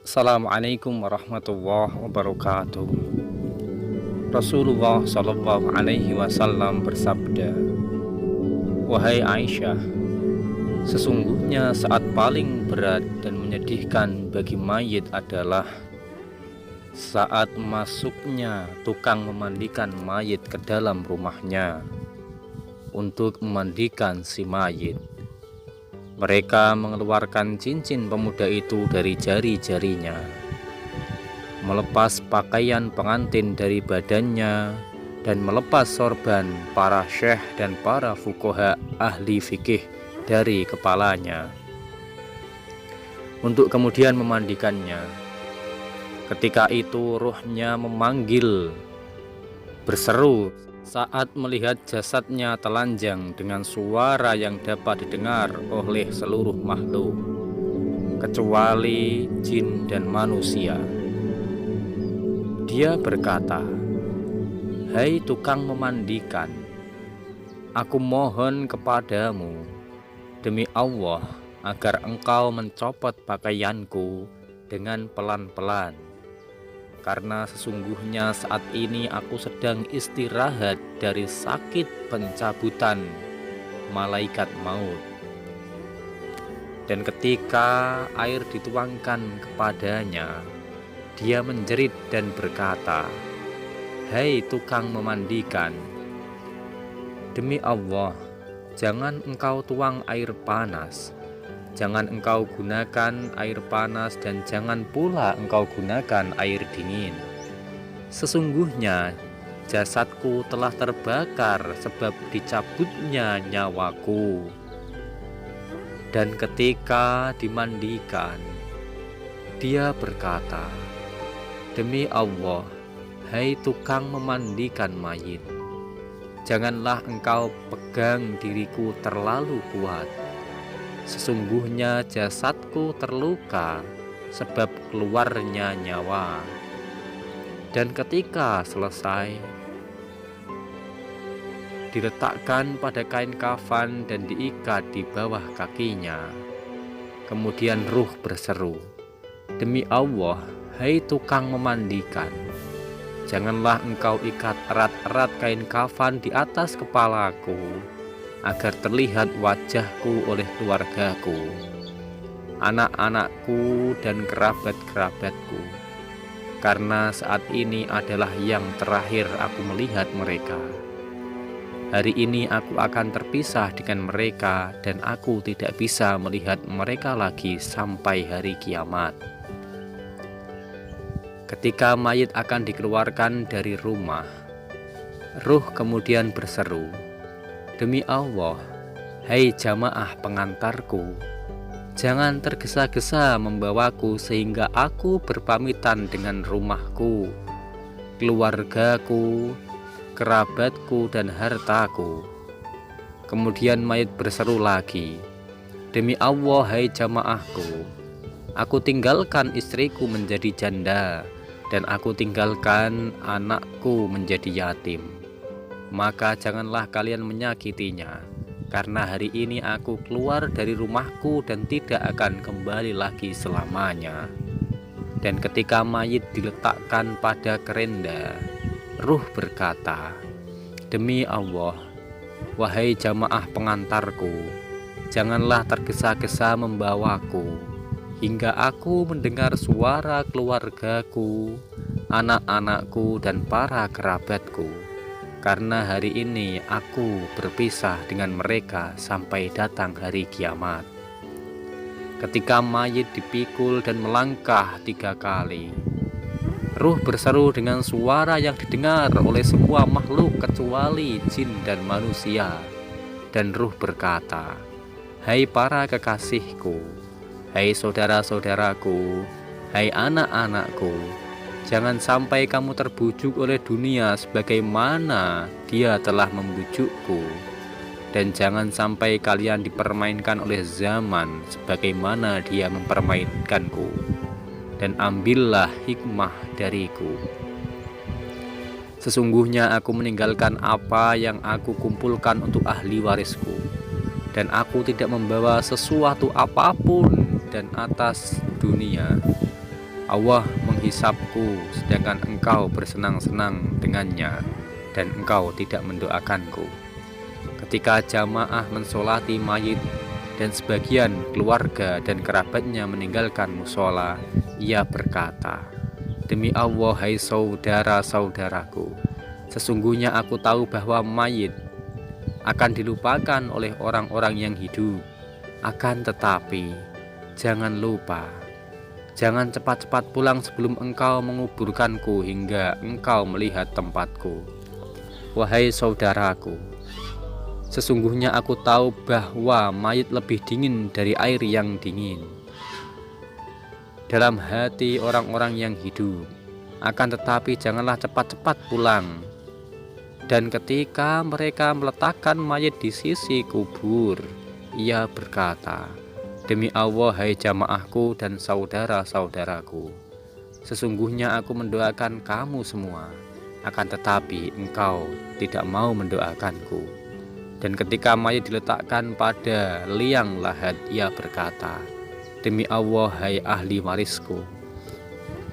Assalamualaikum warahmatullahi wabarakatuh. Rasulullah Shallallahu Alaihi Wasallam bersabda, "Wahai Aisyah, sesungguhnya saat paling berat dan menyedihkan bagi mayit adalah saat masuknya tukang memandikan mayit ke dalam rumahnya untuk memandikan si mayit. Mereka mengeluarkan cincin pemuda itu dari jari-jarinya, melepas pakaian pengantin dari badannya, dan melepas sorban para syekh dan para fuqaha ahli fikih dari kepalanya, untuk kemudian memandikannya. Ketika itu ruhnya memanggil, berseru saat melihat jasadnya telanjang dengan suara yang dapat didengar oleh seluruh makhluk, kecuali jin dan manusia. Dia berkata, "Hai tukang memandikan, aku mohon kepadamu, demi Allah, agar engkau mencopot pakaianku dengan pelan-pelan. Karena sesungguhnya saat ini aku sedang istirahat dari sakit pencabutan malaikat maut." Dan ketika air dituangkan kepadanya, dia menjerit dan berkata, "Hai tukang memandikan, demi Allah, jangan engkau tuang air panas. Jangan engkau gunakan air panas dan jangan pula engkau gunakan air dingin. Sesungguhnya jasadku telah terbakar sebab dicabutnya nyawaku." Dan ketika dimandikan, dia berkata, "Demi Allah, hai tukang memandikan mayit, janganlah engkau pegang diriku terlalu kuat. Sesungguhnya jasadku terluka sebab keluarnya nyawa." Dan ketika selesai, diletakkan pada kain kafan dan diikat di bawah kakinya. Kemudian ruh berseru, "Demi Allah, hai tukang memandikan, janganlah engkau ikat erat-erat kain kafan di atas kepalaku, agar terlihat wajahku oleh keluargaku, anak-anakku, dan kerabat-kerabatku. Karena saat ini adalah yang terakhir aku melihat mereka. Hari ini aku akan terpisah dengan mereka, dan aku tidak bisa melihat mereka lagi sampai hari kiamat." Ketika mayit akan dikeluarkan dari rumah, ruh kemudian berseru, "Demi Allah, hai jamaah pengantarku, jangan tergesa-gesa membawaku sehingga aku berpamitan dengan rumahku, keluargaku, kerabatku, dan hartaku." Kemudian mayit berseru lagi, "Demi Allah, hai jamaahku, aku tinggalkan istriku menjadi janda, dan aku tinggalkan anakku menjadi yatim. Maka janganlah kalian menyakitinya, karena hari ini aku keluar dari rumahku dan tidak akan kembali lagi selamanya." Dan ketika mayit diletakkan pada kerenda, ruh berkata, "Demi Allah, wahai jamaah pengantarku, janganlah tergesa-gesa membawaku hingga aku mendengar suara keluargaku, anak-anakku, dan para kerabatku. Karena hari ini aku berpisah dengan mereka sampai datang hari kiamat." Ketika mayit dipikul dan melangkah 3 kali, ruh berseru dengan suara yang didengar oleh semua makhluk kecuali jin dan manusia. Dan ruh berkata, "Hai para kekasihku, hai saudara-saudaraku, hai anak-anakku, jangan sampai kamu terbujuk oleh dunia sebagaimana dia telah membujukku, dan jangan sampai kalian dipermainkan oleh zaman sebagaimana dia mempermainkanku, dan ambillah hikmah dariku. Sesungguhnya aku meninggalkan apa yang aku kumpulkan untuk ahli warisku, dan aku tidak membawa sesuatu apapun dan atas dunia Allah menghisapku sedangkan engkau bersenang-senang dengannya dan engkau tidak mendoakanku. Ketika jamaah mensolati mayit dan sebagian keluarga dan kerabatnya meninggalkan musola, ia berkata, "Demi Allah, hai saudara-saudaraku, sesungguhnya aku tahu bahwa mayit akan dilupakan oleh orang-orang yang hidup. Akan tetapi, jangan lupa, jangan cepat-cepat pulang sebelum engkau menguburkanku hingga engkau melihat tempatku. Wahai saudaraku, sesungguhnya aku tahu bahwa mayit lebih dingin dari air yang dingin dalam hati orang-orang yang hidup. Akan tetapi janganlah cepat-cepat pulang. Dan ketika mereka meletakkan mayit di sisi kubur, ia berkata, Demi Allah, hai jamaahku dan saudara-saudaraku, sesungguhnya aku mendoakan kamu semua, akan tetapi engkau tidak mau mendoakanku. Dan ketika mayit diletakkan pada liang lahat, ia berkata, Demi Allah, hai ahli warisku,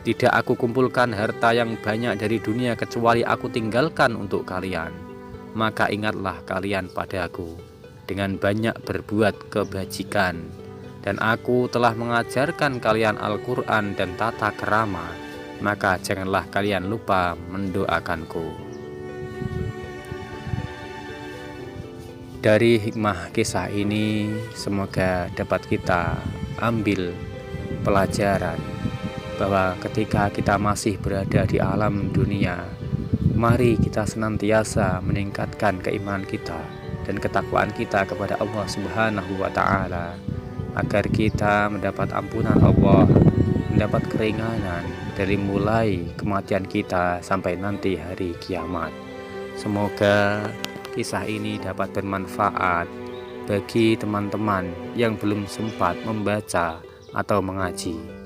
tidak aku kumpulkan harta yang banyak dari dunia kecuali aku tinggalkan untuk kalian. Maka ingatlah kalian padaku dengan banyak berbuat kebajikan. Dan aku telah mengajarkan kalian Al-Quran dan tata kerama. Maka janganlah kalian lupa mendoakanku. Dari hikmah kisah ini, semoga dapat kita ambil pelajaran bahwa ketika kita masih berada di alam dunia, mari kita senantiasa meningkatkan keimanan kita dan ketakwaan kita kepada Allah Subhanahu wa Ta'ala, agar kita mendapat ampunan Allah, mendapat keringanan dari mulai kematian kita sampai nanti hari kiamat. Semoga kisah ini dapat bermanfaat bagi teman-teman yang belum sempat membaca atau mengaji.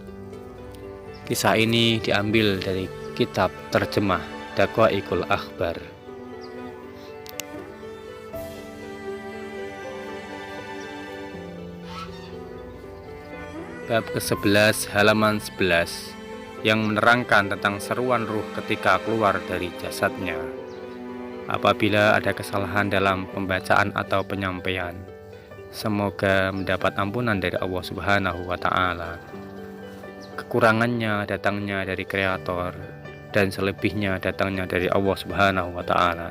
Kisah ini diambil dari kitab terjemah Daqaiqul Akhbar. Bab ke-11 halaman 11 yang menerangkan tentang seruan ruh ketika keluar dari jasadnya. Apabila ada kesalahan dalam pembacaan atau penyampaian, semoga mendapat ampunan dari Allah Subhanahu wa Ta'ala. Kekurangannya datangnya dari Kreator dan selebihnya datangnya dari Allah Subhanahu wa Ta'ala.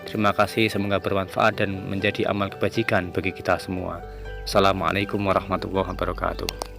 Terima kasih, semoga bermanfaat dan menjadi amal kebajikan bagi kita semua. Assalamualaikum warahmatullahi wabarakatuh.